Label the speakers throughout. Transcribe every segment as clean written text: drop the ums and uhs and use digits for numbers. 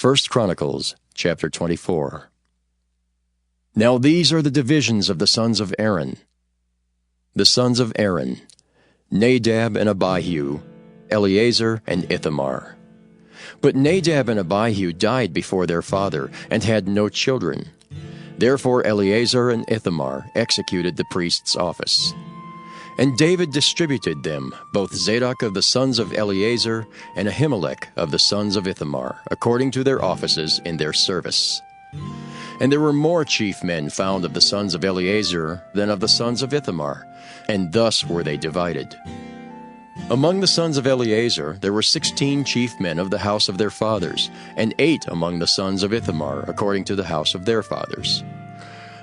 Speaker 1: 1 Chronicles chapter 24. Now these are the divisions of the sons of Aaron. The sons of Aaron, Nadab and Abihu, Eleazar and Ithamar. But Nadab and Abihu died before their father, and had no children. Therefore Eleazar and Ithamar executed the priest's office. And David distributed them, both Zadok of the sons of Eleazar and Ahimelech of the sons of Ithamar, according to their offices in their service. And there were more chief men found of the sons of Eleazar than of the sons of Ithamar, and thus were they divided. Among the sons of Eleazar there were 16 chief men of the house of their fathers, and 8 among the sons of Ithamar, according to the house of their fathers.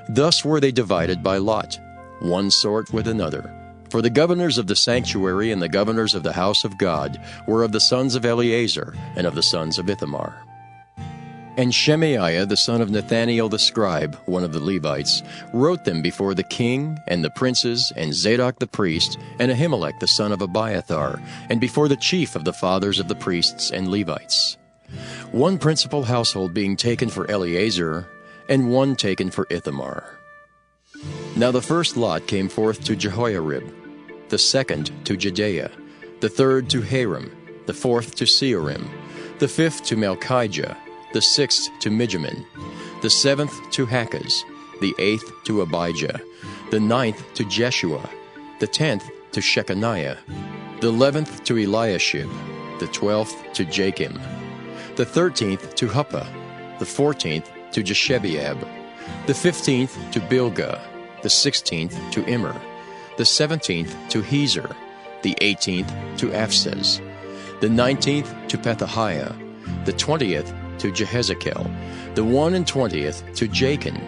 Speaker 1: Thus were they divided by lot, one sort with another. For the governors of the sanctuary and the governors of the house of God were of the sons of Eleazar and of the sons of Ithamar. And Shemaiah the son of Nathaniel the scribe, one of the Levites, wrote them before the king and the princes and Zadok the priest and Ahimelech the son of Abiathar, and before the chief of the fathers of the priests and Levites. One principal household being taken for Eleazar, and one taken for Ithamar. Now the first lot came forth to Jehoiarib, the second to Jedaiah, the third to Haram, the fourth to Seorim, the fifth to Malchijah, the sixth to Mijamin, the seventh to Hakaz, the eighth to Abijah, the ninth to Jeshua, the 10th to Shechaniah, the 11th to Eliashib, the 12th to Jachim, the 13th to Huppah, the 14th to Jeshebeab, the 15th to Bilgah, the 16th to Immer, the 17th to Hezer, the 18th to Aphsaz, the 19th to Pethahiah, the 20th to Jehezekel, the 21st to Jachin,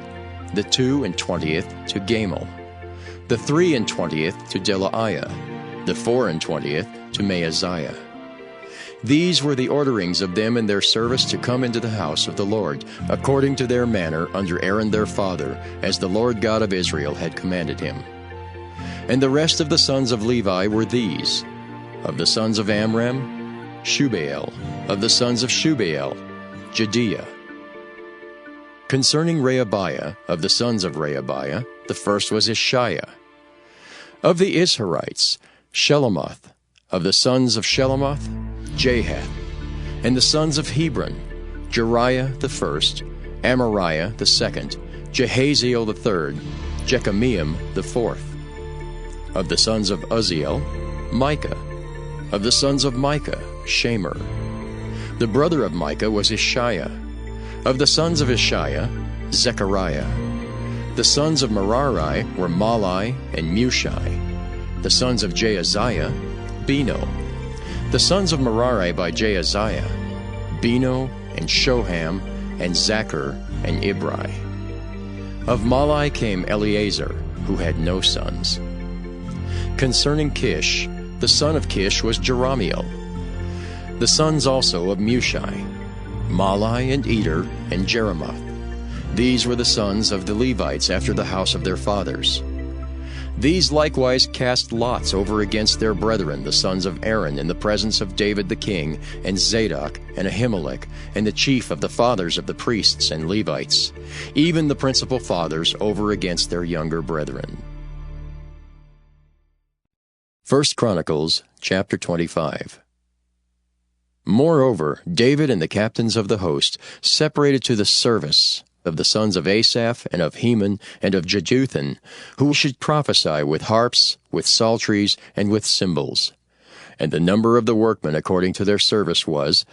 Speaker 1: the 22nd to Gamal, the 23rd to Delaiah, the 24th to Maaziah. These were the orderings of them in their service to come into the house of the Lord, according to their manner under Aaron their father, as the Lord God of Israel had commanded him. And the rest of the sons of Levi were these: of the sons of Amram, Shubael; of the sons of Shubael, Jediah. Concerning Rehabiah, of the sons of Rehabiah, the first was Ishiah. Of the Isharites, Shelomoth; of the sons of Shelomoth, Jahath. And the sons of Hebron, Jeriah the first, Amariah the second, Jehaziel the third, Jekameam the fourth. Of the sons of Uzziel, Micah. Of the sons of Micah, Shamer. The brother of Micah was Ishiah. Of the sons of Ishiah, Zechariah. The sons of Merari were Malai and Mushai. The sons of Jaaziah, Beno. The sons of Merari by Jaaziah, Beno and Shoham and Zachar and Ibri. Of Malai came Eleazar, who had no sons. Concerning Kish, the son of Kish was Jerahmeel. The sons also of Mushai, Malai and Eder and Jeremoth. These were the sons of the Levites after the house of their fathers. These likewise cast lots over against their brethren, the sons of Aaron, in the presence of David the king, and Zadok, and Ahimelech, and the chief of the fathers of the priests and Levites, even the principal fathers over against their younger brethren. 1 Chronicles chapter 25. Moreover, David and the captains of the host separated to the service of the sons of Asaph, and of Heman, and of Jeduthun, who should prophesy with harps, with psalteries, and with cymbals. And the number of the workmen according to their service was: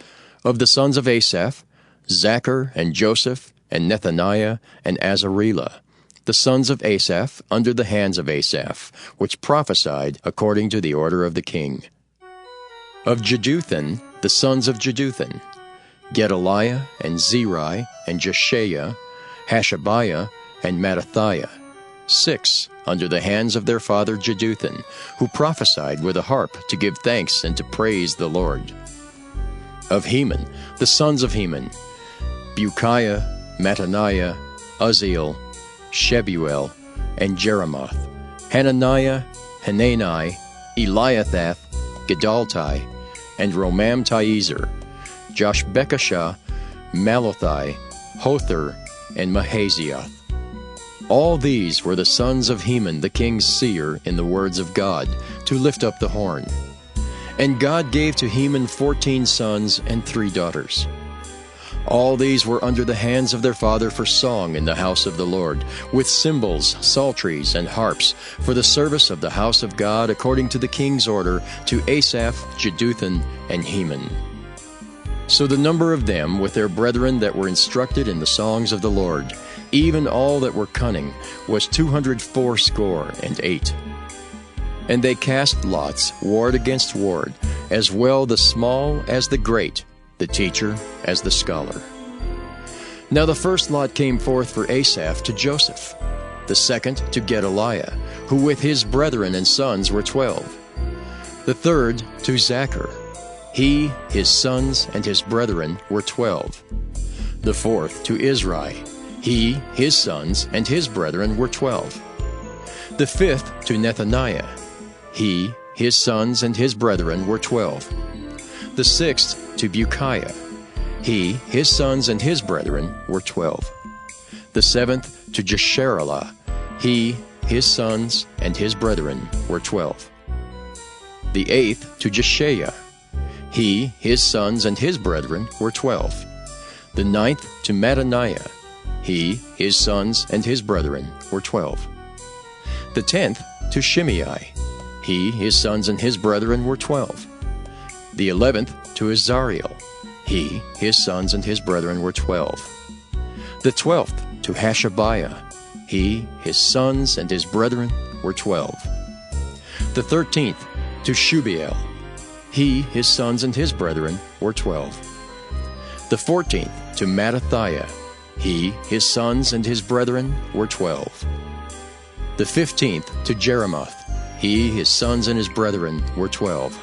Speaker 1: of the sons of Asaph, Zachar, and Joseph, and Nethaniah, and Azarela, the sons of Asaph, under the hands of Asaph, which prophesied according to the order of the king. Of Jeduthun, the sons of Jeduthun, Gedaliah, and Zeri, and Jeshaiah, Hashabiah, and Mattathiah, 6, under the hands of their father Jeduthun, who prophesied with a harp to give thanks and to praise the Lord. Of Heman, the sons of Heman, Bukiah, Mattaniah, Uzziel, Shebuel, and Jeremoth, Hananiah, Hanani, Eliathah, Gedaltai, and Romamtiezer, Joshbekashah, Malathi, Hothir, and Mahazioth. All these were the sons of Heman the king's seer in the words of God, to lift up the horn. And God gave to Heman 14 sons and 3 daughters. All these were under the hands of their father for song in the house of the Lord, with cymbals, psalteries, and harps, for the service of the house of God according to the king's order, to Asaph, Jeduthun, and Heman. So the number of them with their brethren that were instructed in the songs of the Lord, even all that were cunning, was 268. And they cast lots, ward against ward, as well the small as the great, the teacher as the scholar. Now the first lot came forth for Asaph to Joseph, the second to Gedaliah, who with his brethren and sons were 12. The third to Zachar. He, his sons, and his brethren were 12. The fourth to Izri. He, his sons, and his brethren were 12. The fifth to Nethaniah. He, his sons, and his brethren were 12. The sixth to Bukiah. He, his sons, and his brethren were 12. The seventh to Jesharelah. He, his sons, and his brethren were 12. The eighth to Jeshaiah. He, his sons, and his brethren were 12. The ninth to Mattaniah. He, his sons, and his brethren were 12. The 10th to Shimei. He, his sons, and his brethren were 12. The 11th to Azariel. He, his sons, and his brethren were 12. The 12th to Hashabiah. He, his sons, and his brethren were 12. The 13th to Shubael. He, his sons, and his brethren were 12. The 14th to Mattathiah. He, his sons, and his brethren were 12. The 15th to Jeremoth. He, his sons, and his brethren were 12.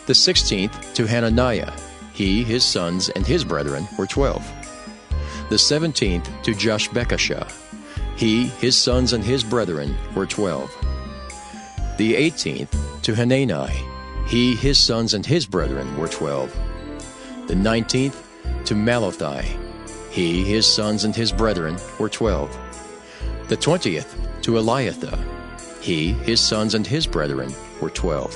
Speaker 1: The 16th to Hananiah. He, his sons, and his brethren were 12. The 17th to Joshbekashah. He, his sons, and his brethren were 12. The 18th to Hanani. He, his sons, and his brethren were 12. The 19th to Malathi. He, his sons, and his brethren were 12. The 20th to Eliathah. He, his sons, and his brethren were 12.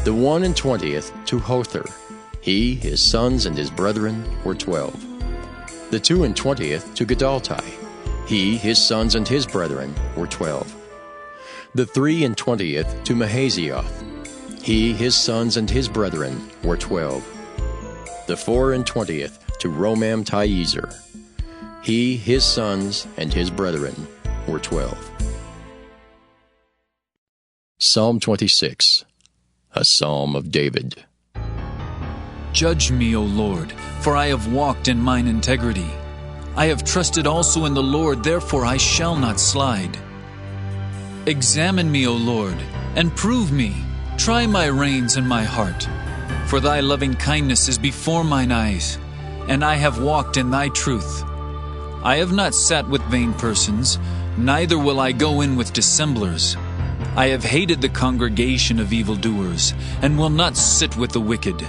Speaker 1: The 21st to Hothir. He, his sons, and his brethren were 12. The 22nd to Gedalti. He, his sons, and his brethren were 12. The 23rd to Mahazioth. He, his sons, and his brethren were 12. The 24th to Romamti-Ezer. He, his sons, and his brethren were 12. Psalm 26, a psalm of David.
Speaker 2: Judge me, O Lord, for I have walked in mine integrity. I have trusted also in the Lord, therefore I shall not slide. Examine me, O Lord, and prove me. Try my reins and my heart. For thy loving kindness is before mine eyes, and I have walked in thy truth. I have not sat with vain persons, neither will I go in with dissemblers. I have hated the congregation of evildoers, and will not sit with the wicked.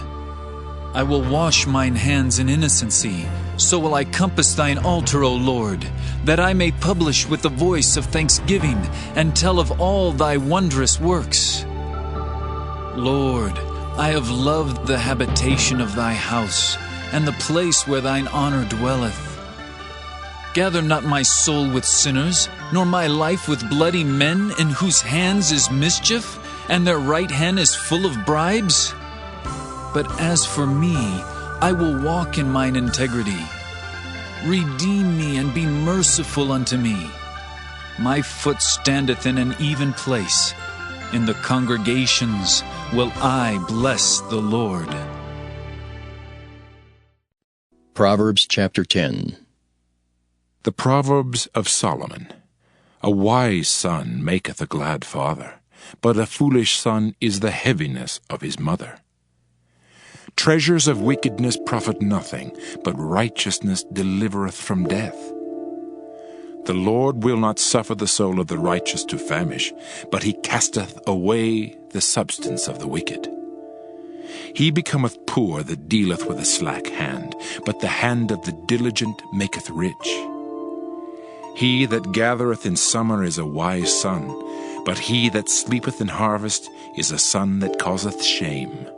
Speaker 2: I will wash mine hands in innocency, so will I compass thine altar, O Lord, that I may publish with the voice of thanksgiving, and tell of all thy wondrous works. Lord, I have loved the habitation of thy house, and the place where thine honor dwelleth. Gather not my soul with sinners, nor my life with bloody men, in whose hands is mischief, and their right hand is full of bribes. But as for me, I will walk in mine integrity. Redeem me and be merciful unto me. My foot standeth in an even place. In the congregations will I bless the Lord.
Speaker 1: Proverbs chapter 10.
Speaker 3: The Proverbs of Solomon. A wise son maketh a glad father, but a foolish son is the heaviness of his mother. Treasures of wickedness profit nothing, but righteousness delivereth from death. The Lord will not suffer the soul of the righteous to famish, but he casteth away the substance of the wicked. He becometh poor that dealeth with a slack hand, but the hand of the diligent maketh rich. He that gathereth in summer is a wise son, but he that sleepeth in harvest is a son that causeth shame.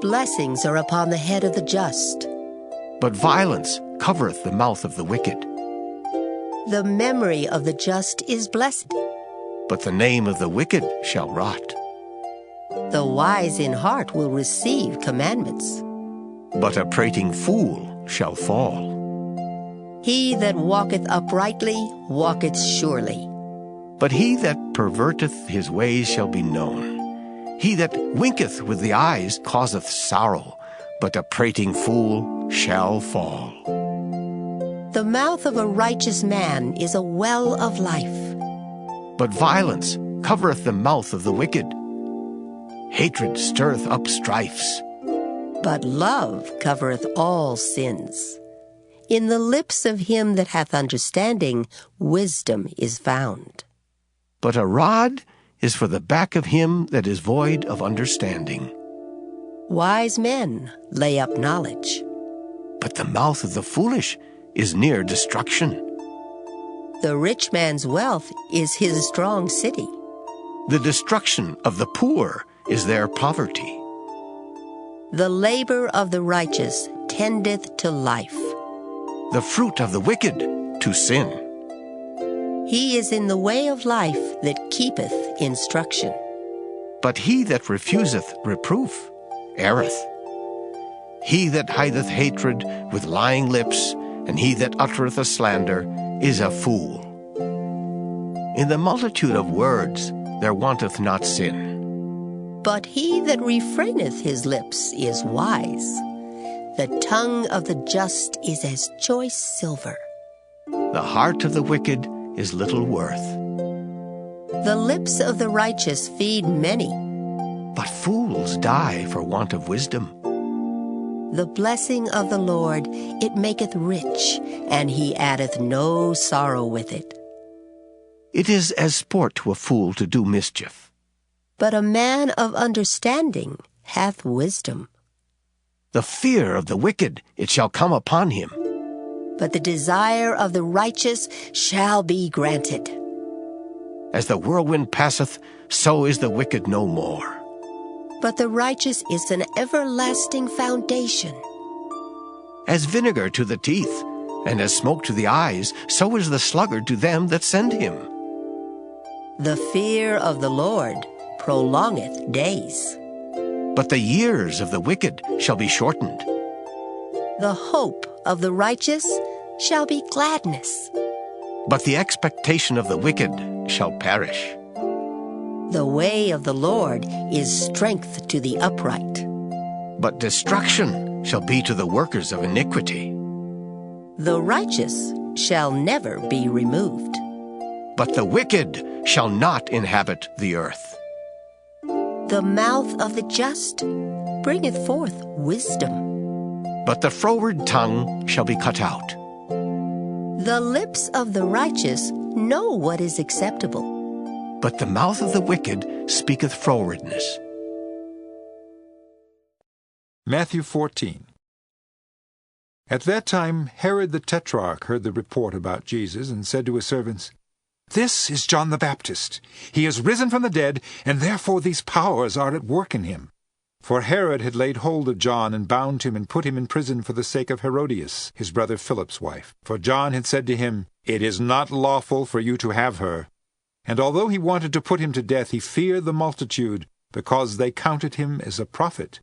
Speaker 4: Blessings are upon the head of the just,
Speaker 5: but violence covereth the mouth of the wicked.
Speaker 4: the memory of the just is blessed.
Speaker 5: But the name of the wicked shall rot.
Speaker 4: The wise in heart will receive commandments.
Speaker 5: But a prating fool shall fall.
Speaker 4: He that walketh uprightly walketh surely.
Speaker 5: But he that perverteth his ways shall be known. He that winketh with the eyes causeth sorrow, but a prating fool shall fall.
Speaker 4: The mouth of a righteous man is a well of life.
Speaker 5: But violence covereth the mouth of the wicked. Hatred stirreth up strifes.
Speaker 4: But love covereth all sins. In the lips of him that hath understanding, wisdom is found.
Speaker 5: But a rod is for the back of him that is void of understanding.
Speaker 4: Wise men lay up knowledge.
Speaker 5: But the mouth of the foolish is near destruction.
Speaker 4: The rich man's wealth is his strong city.
Speaker 5: The destruction of the poor is their poverty.
Speaker 4: The labor of the righteous tendeth to life.
Speaker 5: The fruit of the wicked to sin.
Speaker 4: He is in the way of life that keepeth instruction.
Speaker 5: But he that refuseth reproof erreth. He that hideth hatred with lying lips, and he that uttereth a slander, is a fool. In the multitude of words there wanteth not sin.
Speaker 4: But he that refraineth his lips is wise. The tongue of the just is as choice silver.
Speaker 5: The heart of the wicked is little worth.
Speaker 4: The lips of the righteous feed many.
Speaker 5: But fools die for want of wisdom.
Speaker 4: The blessing of the Lord, it maketh rich, and he addeth no sorrow with it.
Speaker 5: It is as sport to a fool to do mischief.
Speaker 4: But a man of understanding hath wisdom.
Speaker 5: The fear of the wicked, it shall come upon him.
Speaker 4: But the desire of the righteous shall be granted.
Speaker 5: As the whirlwind passeth, so is the wicked no more.
Speaker 4: But the righteous is an everlasting foundation.
Speaker 5: As vinegar to the teeth, and as smoke to the eyes, so is the sluggard to them that send him.
Speaker 4: The fear of the Lord prolongeth days.
Speaker 5: But the years of the wicked shall be shortened.
Speaker 4: The hope of the righteous shall be gladness.
Speaker 5: But the expectation of the wicked shall perish.
Speaker 4: The way of the Lord is strength to the upright.
Speaker 5: But destruction shall be to the workers of iniquity.
Speaker 4: The righteous shall never be removed.
Speaker 5: But the wicked shall not inhabit the earth.
Speaker 4: The mouth of the just bringeth forth wisdom.
Speaker 5: But the froward tongue shall be cut out.
Speaker 4: The lips of the righteous know what is acceptable.
Speaker 5: But the mouth of the wicked speaketh frowardness.
Speaker 6: Matthew 14. At that time Herod the Tetrarch heard the report about Jesus, and said to his servants, "This is John the Baptist. He is risen from the dead, and therefore these powers are at work in him." For Herod had laid hold of John, and bound him, and put him in prison for the sake of Herodias, his brother Philip's wife. For John had said to him, "It is not lawful for you to have her." And although he wanted to put him to death, he feared the multitude, because they counted him as a prophet.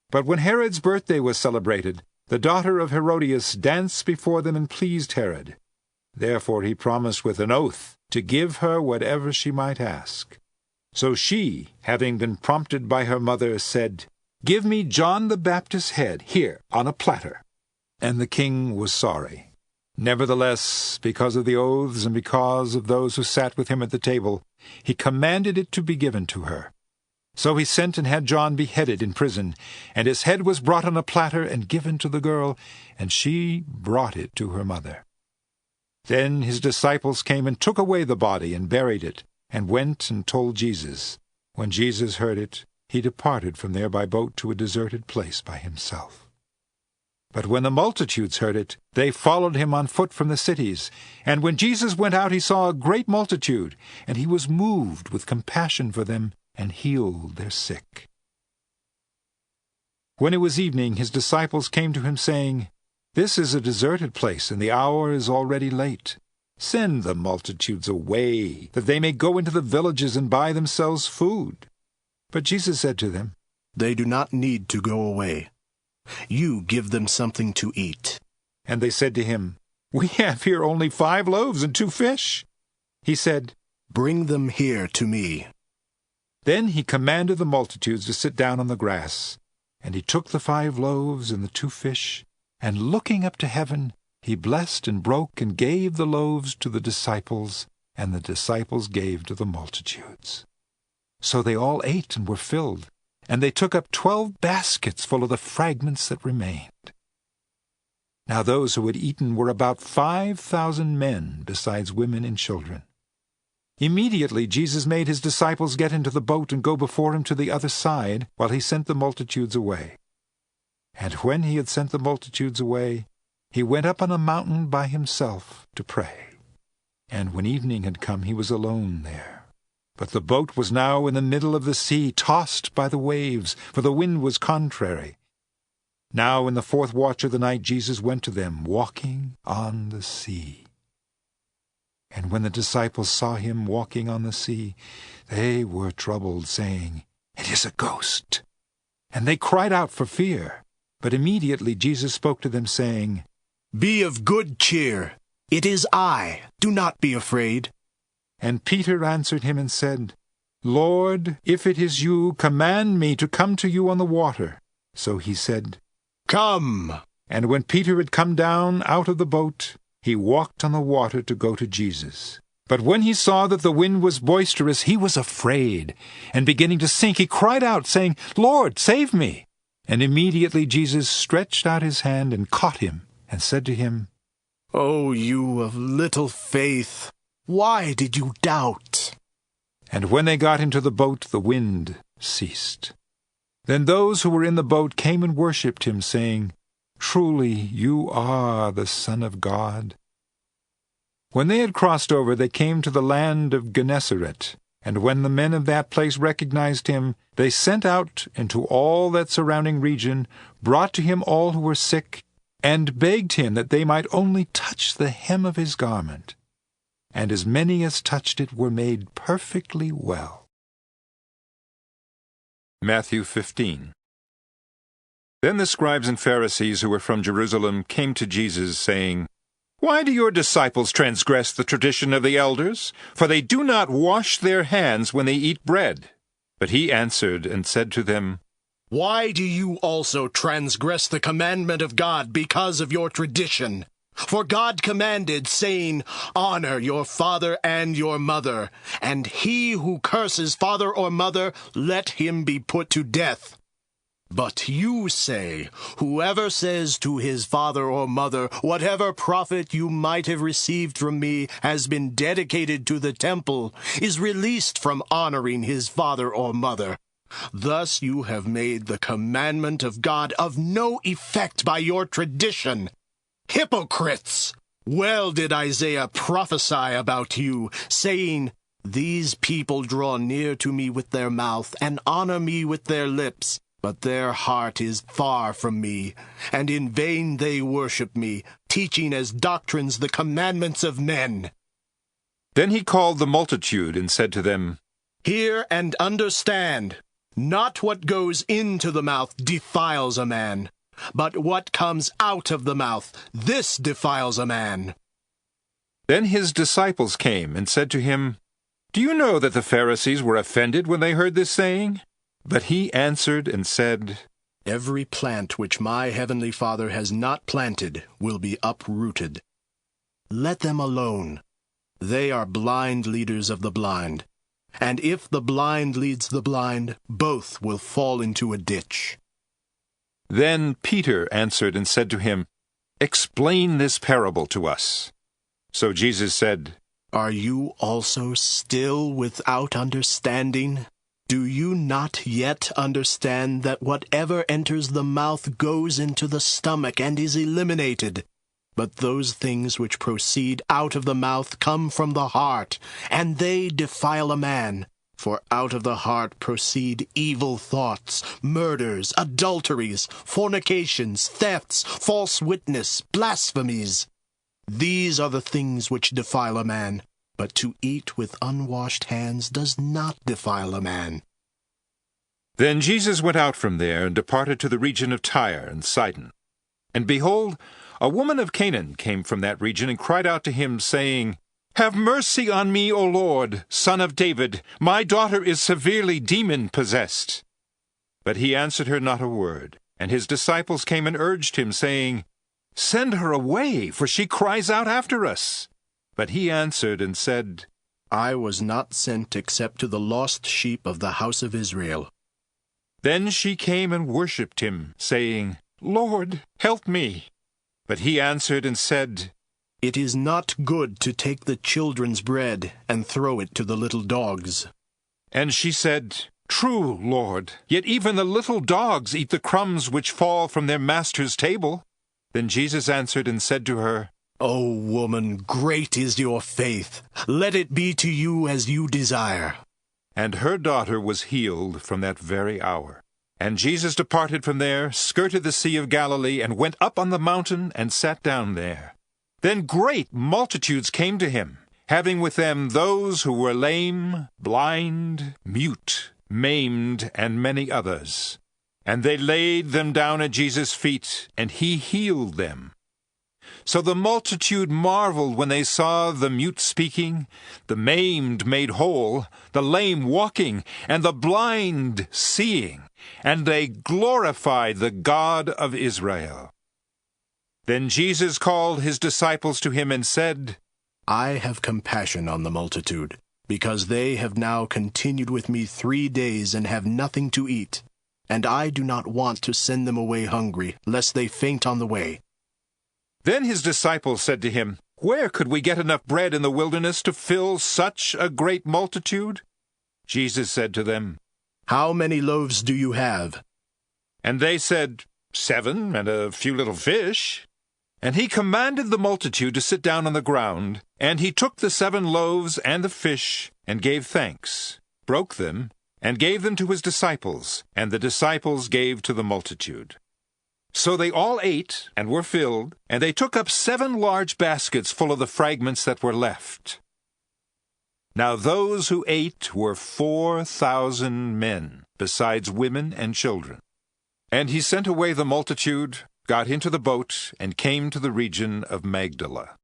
Speaker 6: But when Herod's birthday was celebrated, the daughter of Herodias danced before them and pleased Herod. Therefore he promised with an oath to give her whatever she might ask. So she, having been prompted by her mother, said, "Give me John the Baptist's head, here, on a platter." And the king was sorry. Nevertheless, because of the oaths and because of those who sat with him at the table, he commanded it to be given to her. So he sent and had John beheaded in prison, and his head was brought on a platter and given to the girl, and she brought it to her mother. Then his disciples came and took away the body and buried it, and went and told Jesus. When Jesus heard it, he departed from there by boat to a deserted place by himself. But when the multitudes heard it, they followed him on foot from the cities. And when Jesus went out, he saw a great multitude, and he was moved with compassion for them, and healed their sick. When it was evening, his disciples came to him, saying, "This is a deserted place, and the hour is already late. Send the multitudes away, that they may go into the villages and buy themselves food." But Jesus said to them,
Speaker 7: "They do not need to go away. You give them something to eat."
Speaker 6: And they said to him, "We have here only 5 loaves and 2 fish." He said,
Speaker 7: "Bring them here to me."
Speaker 6: Then he commanded the multitudes to sit down on the grass. And he took the 5 loaves and the 2 fish, and looking up to heaven, he blessed and broke and gave the loaves to the disciples, and the disciples gave to the multitudes. So they all ate and were filled, and they took up 12 baskets full of the fragments that remained. Now those who had eaten were about 5,000 men, besides women and children. Immediately Jesus made his disciples get into the boat and go before him to the other side, while he sent the multitudes away. And when he had sent the multitudes away, he went up on a mountain by himself to pray. And when evening had come, he was alone there. But the boat was now in the middle of the sea, tossed by the waves, for the wind was contrary. Now in the 4th watch of the night Jesus went to them, walking on the sea. And when the disciples saw him walking on the sea, they were troubled, saying, "It is a ghost." And they cried out for fear. But immediately Jesus spoke to them, saying,
Speaker 7: "Be of good cheer. It is I. Do not be afraid."
Speaker 6: And Peter answered him and said, "Lord, if it is you, command me to come to you on the water." So he said,
Speaker 7: "Come."
Speaker 6: And when Peter had come down out of the boat, he walked on the water to go to Jesus. But when he saw that the wind was boisterous, he was afraid, and beginning to sink, he cried out, saying, "Lord, save me!" And immediately Jesus stretched out his hand and caught him, and said to him,
Speaker 7: "O you of little faith, why did you doubt?"
Speaker 6: And when they got into the boat, the wind ceased. Then those who were in the boat came and worshipped him, saying, "Truly you are the Son of God." When they had crossed over, they came to the land of Gennesaret. And when the men of that place recognized him, they sent out into all that surrounding region, brought to him all who were sick, and begged him that they might only touch the hem of his garment. And as many as touched it were made perfectly well. Matthew 15. Then the scribes and Pharisees who were from Jerusalem came to Jesus, saying, "Why do your disciples transgress the tradition of the elders? For they do not wash their hands when they eat bread." But he answered and said to them,
Speaker 7: "Why do you also transgress the commandment of God because of your tradition? For God commanded, saying, 'Honor your father and your mother,' and he who curses father or mother, let him be put to death. But you say, 'Whoever says to his father or mother, whatever profit you might have received from me has been dedicated to the temple,' is released from honoring his father or mother. Thus you have made the commandment of God of no effect by your tradition. Hypocrites! Well did Isaiah prophesy about you, saying, 'These people draw near to me with their mouth, and honor me with their lips, but their heart is far from me, and in vain they worship me, teaching as doctrines the commandments of men.'"
Speaker 6: Then he called the multitude and said to them,
Speaker 7: "Hear and understand. Not what goes into the mouth defiles a man, but what comes out of the mouth, this defiles a man."
Speaker 6: Then his disciples came and said to him, "Do you know that the Pharisees were offended when they heard this saying?" But he answered and said,
Speaker 7: "Every plant which my heavenly Father has not planted will be uprooted. Let them alone. They are blind leaders of the blind. And if the blind leads the blind, both will fall into a ditch."
Speaker 6: Then Peter answered and said to him, "Explain this parable to us." So Jesus said,
Speaker 7: "Are you also still without understanding? Do you not yet understand that whatever enters the mouth goes into the stomach and is eliminated? But those things which proceed out of the mouth come from the heart, and they defile a man. For out of the heart proceed evil thoughts, murders, adulteries, fornications, thefts, false witness, blasphemies. These are the things which defile a man, but to eat with unwashed hands does not defile a man.
Speaker 6: Then Jesus went out from there and departed to the region of Tyre and Sidon. And behold, a woman of Canaan came from that region and cried out to him, saying, Have mercy on me, O Lord, Son of David. My daughter is severely demon-possessed. But he answered her not a word. And his disciples came and urged him, saying, Send her away, for she cries out after us. But he answered and said,
Speaker 7: I was not sent except to the lost sheep of the house of Israel.
Speaker 6: Then she came and worshipped him, saying, Lord, help me. But he answered and said,
Speaker 7: It is not good to take the children's bread and throw it to the little dogs.
Speaker 6: And she said, True, Lord, yet even the little dogs eat the crumbs which fall from their master's table. Then Jesus answered and said to her,
Speaker 7: O woman, great is your faith. Let it be to you as you desire.
Speaker 6: And her daughter was healed from that very hour. And Jesus departed from there, skirted the Sea of Galilee, and went up on the mountain and sat down there. Then great multitudes came to him, having with them those who were lame, blind, mute, maimed, and many others. And they laid them down at Jesus' feet, and he healed them. So the multitude marveled when they saw the mute speaking, the maimed made whole, the lame walking, and the blind seeing, and they glorified the God of Israel. Then Jesus called his disciples to him and said,
Speaker 7: I have compassion on the multitude, because they have now continued with me 3 days and have nothing to eat. And I do not want to send them away hungry, lest they faint on the way.
Speaker 6: Then his disciples said to him, Where could we get enough bread in the wilderness to fill such a great multitude? Jesus said to them,
Speaker 7: How many loaves do you have?
Speaker 6: And they said, 7, and a few little fish. And he commanded the multitude to sit down on the ground. And he took the 7 loaves and the fish, and gave thanks, broke them, and gave them to his disciples, and the disciples gave to the multitude. So they all ate and were filled, and they took up 7 large baskets full of the fragments that were left. Now those who ate were 4,000 men, besides women and children. And he sent away the multitude, got into the boat, and came to the region of Magdala.